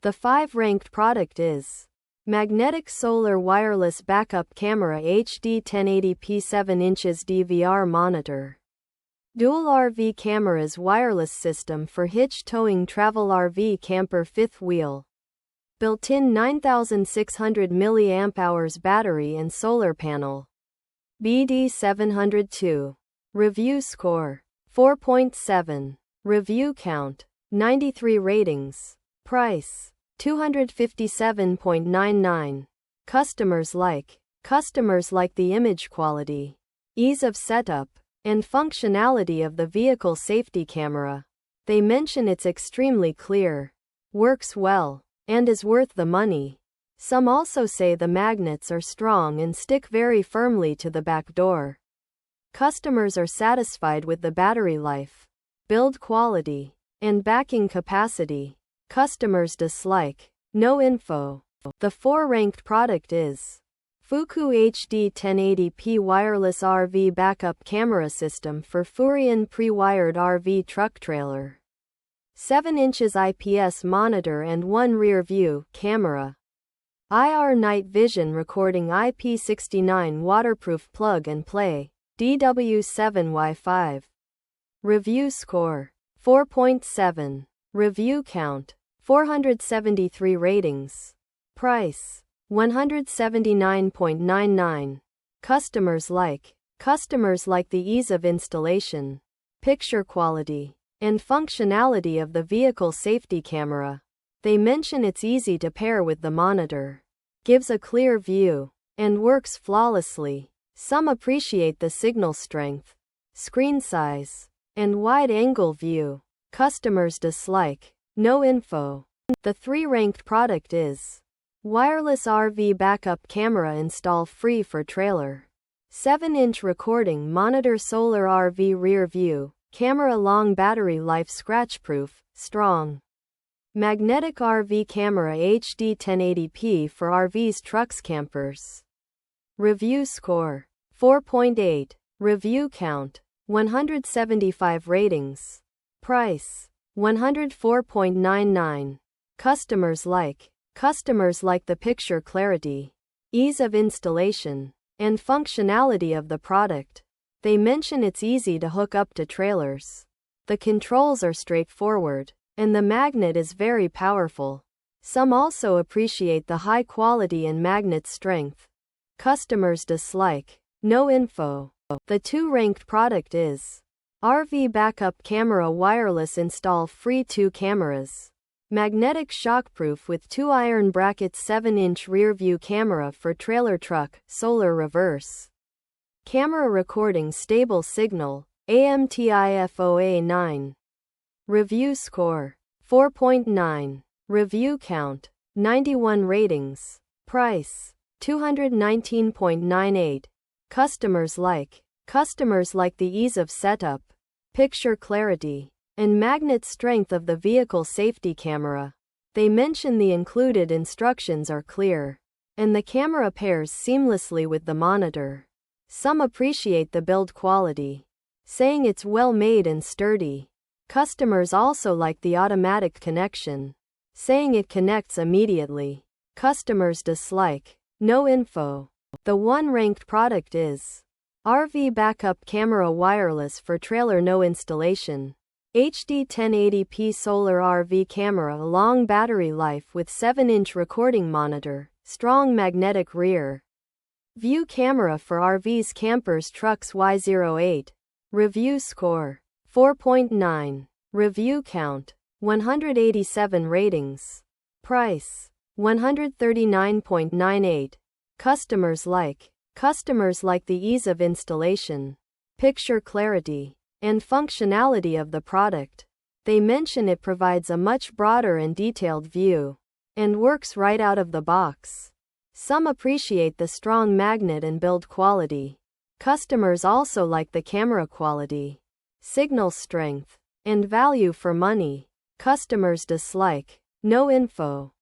The 5th-ranked product is Magnetic Solar Wireless Backup Camera HD 1080p 7 inches DVR Monitor. Dual RV Cameras Wireless System for Hitch Towing Travel RV Camper 5th Wheel. Built-in 9600 mAh battery and solar panel. BD702. Review score 4.7. Review count 93 ratings. Price $257.99. Customers like the image quality, ease of setup, and functionality of the vehicle safety camera. They mention it's extremely clear, works well, and is worth the money. Some also say the magnets are strong and stick very firmly to the back door. Customers are satisfied with the battery life, build quality, and backing capacity. Customers dislike. No info. The 4th-ranked product is Fuku HD 1080p Wireless RV Backup Camera System for Furrion Pre-Wired RV Truck Trailer. 7 inches IPS monitor and 1 rear view camera. IR Night Vision Recording IP69 Waterproof Plug and Play. DW7Y5. Review score 4.7. Review count 473 ratings. Price $179.99. Customers like the ease of installation, picture quality, and functionality of the vehicle safety camera. They mention it's easy to pair with the monitor, gives a clear view, and works flawlessly. Some appreciate the signal strength, screen size, and wide-angle view. Customers dislike. No info. The 3rd-ranked product is Wireless RV Backup Camera Install Free for Trailer. 7-inch Recording Monitor Solar RV Rear View Camera. Long battery life. Scratch-proof, strong. Magnetic RV Camera HD 1080p for RVs, trucks, campers. Review score 4.8. Review count 175 ratings. Price $104.99. Customers like the picture clarity, ease of installation, and functionality of the product. They mention it's easy to hook up to trailers. The controls are straightforward, and the magnet is very powerful. Some also appreciate the high quality and magnet strength. Customers dislike. No info. The 2nd-ranked product is RV Backup Camera Wireless Install Free 2 cameras. Magnetic shockproof with 2 iron brackets. 7-inch rear view camera for trailer, truck, solar reverse. Camera recording stable signal, AMTIFOA 9. Review score 4.9. Review count 91 ratings. Price $219.98. Customers like the ease of setup, picture clarity, and magnet strength of the vehicle safety camera. They mention the included instructions are clear, and the camera pairs seamlessly with the monitor. Some appreciate the build quality, saying it's well made and sturdy. Customers also like the automatic connection, saying it connects immediately. Customers dislike. No info. The 1st-ranked product is RV Backup Camera Wireless for Trailer. No installation. HD 1080p Solar RV Camera. Long battery life with 7-inch recording monitor, strong magnetic rear view camera for RVs, campers, trucks. Y08. Review score 4.9. Review count 187 ratings. Price $139.98. Customers like the ease of installation, picture clarity, and functionality of the product. They mention it provides a much broader and detailed view, and works right out of the box. Some appreciate the strong magnet and build quality. Customers also like the camera quality, signal strength, and value for money. Customers dislike. No info.